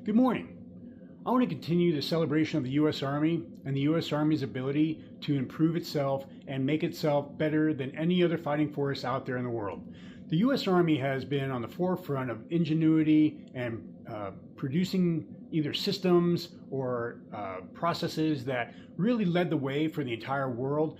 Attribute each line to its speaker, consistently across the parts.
Speaker 1: Good morning. I want to continue the celebration of the U.S. Army and the U.S. Army's ability to improve itself and make itself better than any other fighting force out there in the world. The U.S. Army has been on the forefront of ingenuity and producing either systems or processes that really led the way for the entire world.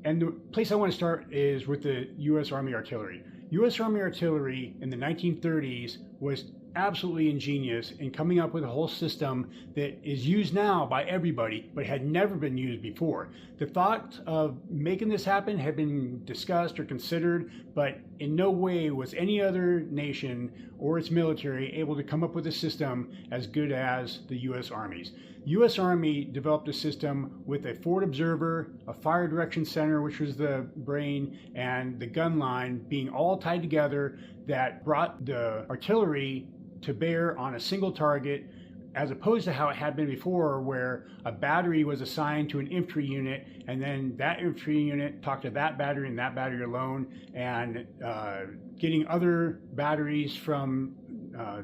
Speaker 1: And the place I want to start is with the U.S. Army Artillery. U.S. Army Artillery in the 1930s was absolutely ingenious in coming up with a whole system that is used now by everybody, but had never been used before. The thought of making this happen had been discussed or considered, but in no way was any other nation or its military able to come up with a system as good as the U.S. Army's. U.S. Army developed a system with a forward observer, a fire direction center, which was the brain, and the gun line being all tied together that brought the artillery to bear on a single target, as opposed to how it had been before, where a battery was assigned to an infantry unit, and then that infantry unit talked to that battery and that battery alone, and getting other batteries from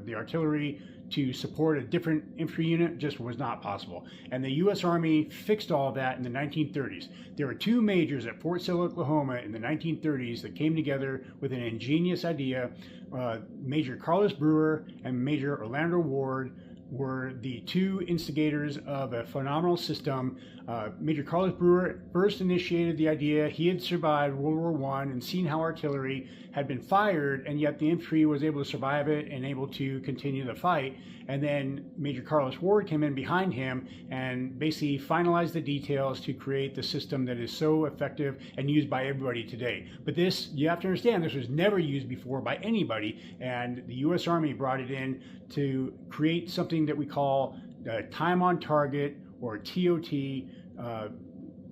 Speaker 1: the artillery to support a different infantry unit just was not possible. And the U.S. Army fixed all of that in the 1930s. There were two majors at Fort Sill, Oklahoma in the 1930s that came together with an ingenious idea. Major Carlos Brewer and Major Orlando Ward were the two instigators of a phenomenal system. Major Carlos Brewer first initiated the idea. He had survived World War I and seen how artillery had been fired, and yet the infantry was able to survive it and able to continue the fight. And then Major Carlos Ward came in behind him and basically finalized the details to create the system that is so effective and used by everybody today. But this, you have to understand, this was never used before by anybody, and the U.S. Army brought it in to create something that we call time on target, or TOT,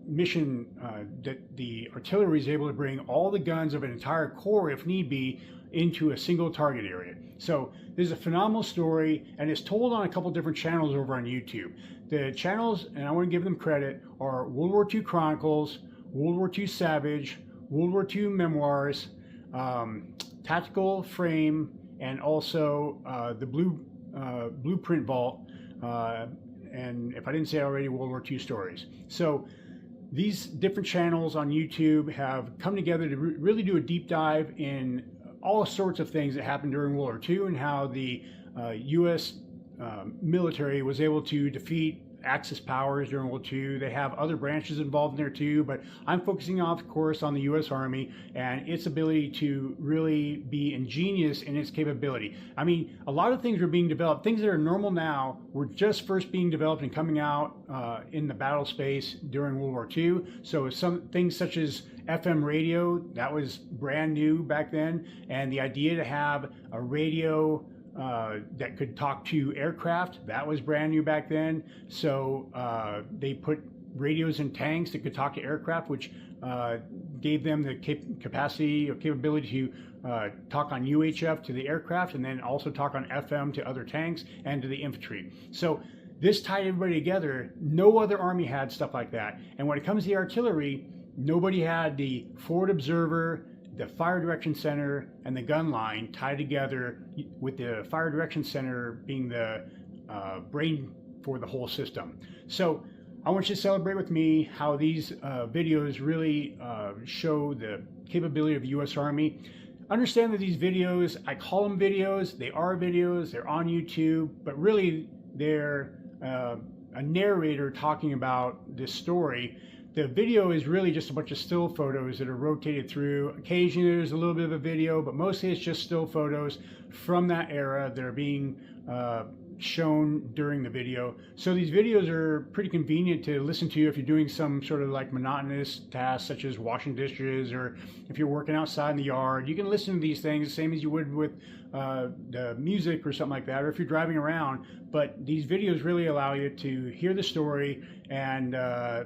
Speaker 1: mission that the artillery is able to bring all the guns of an entire corps, if need be, into a single target area. So this is a phenomenal story, and it's told on a couple different channels over on YouTube. The channels, and I want to give them credit, are World War II Chronicles, World War II Savage, World War II Memoirs, Tactical Frame, and also the Blueprint Vault, and if I didn't say it already, World War II Stories. So these different channels on YouTube have come together to really do a deep dive in all sorts of things that happened during World War II and how the U.S. Military was able to defeat Axis powers during World War II. They have other branches involved in there too, but I'm focusing of course on the U.S. Army and its ability to really be ingenious in its capability. I mean, a lot of things were being developed. Things that are normal now were just first being developed and coming out in the battle space during World War II. So some things such as FM radio, that was brand new back then, and the idea to have a radio that could talk to aircraft, that was brand new back then. So they put radios in tanks that could talk to aircraft, which gave them the capacity or capability to talk on UHF to the aircraft, and then also talk on FM to other tanks and to the infantry. So this tied everybody together. No other army had stuff like that. And when it comes to the artillery, nobody had the forward observer, the fire direction center, and the gun line tied together, with the fire direction center being the brain for the whole system. So I want you to celebrate with me how these videos really show the capability of the U.S. Army. Understand that these videos, I call them videos, they are videos, they're on YouTube, but really they're a narrator talking about this story. The video is really just a bunch of still photos that are rotated through. Occasionally there's a little bit of a video, but mostly it's just still photos from that era that are being shown during the video. So these videos are pretty convenient to listen to if you're doing some sort of like monotonous tasks such as washing dishes, or if you're working outside in the yard. You can listen to these things the same as you would with the music or something like that, or if you're driving around. But these videos really allow you to hear the story and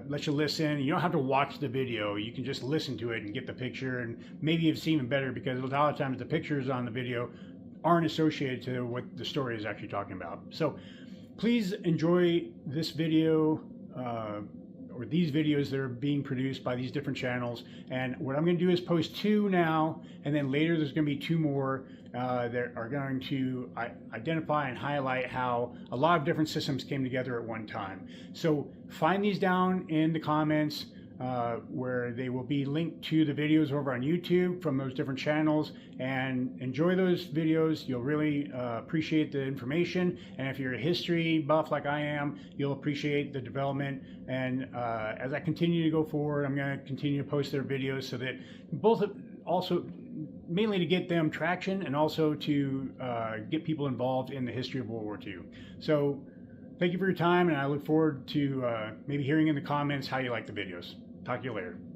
Speaker 1: let you listen. You don't have to watch the video. You can just listen to it and get the picture, and maybe it's even better because a lot of times the pictures on the video aren't associated to what the story is actually talking about. So please enjoy this video, or these videos that are being produced by these different channels. And what I'm going to do is post 2 now, and then later there's going to be 2 more that are going to identify and highlight how a lot of different systems came together at one time. So find these down in the comments, where they will be linked to the videos over on YouTube from those different channels, and enjoy those videos. You'll really appreciate the information, and if you're a history buff like I am, you'll appreciate the development. And as I continue to go forward, I'm going to continue to post their videos so that both also mainly to get them traction and also to get people involved in the history of World War II. So thank you for your time, and I look forward to maybe hearing in the comments how you like the videos. Talk to you later.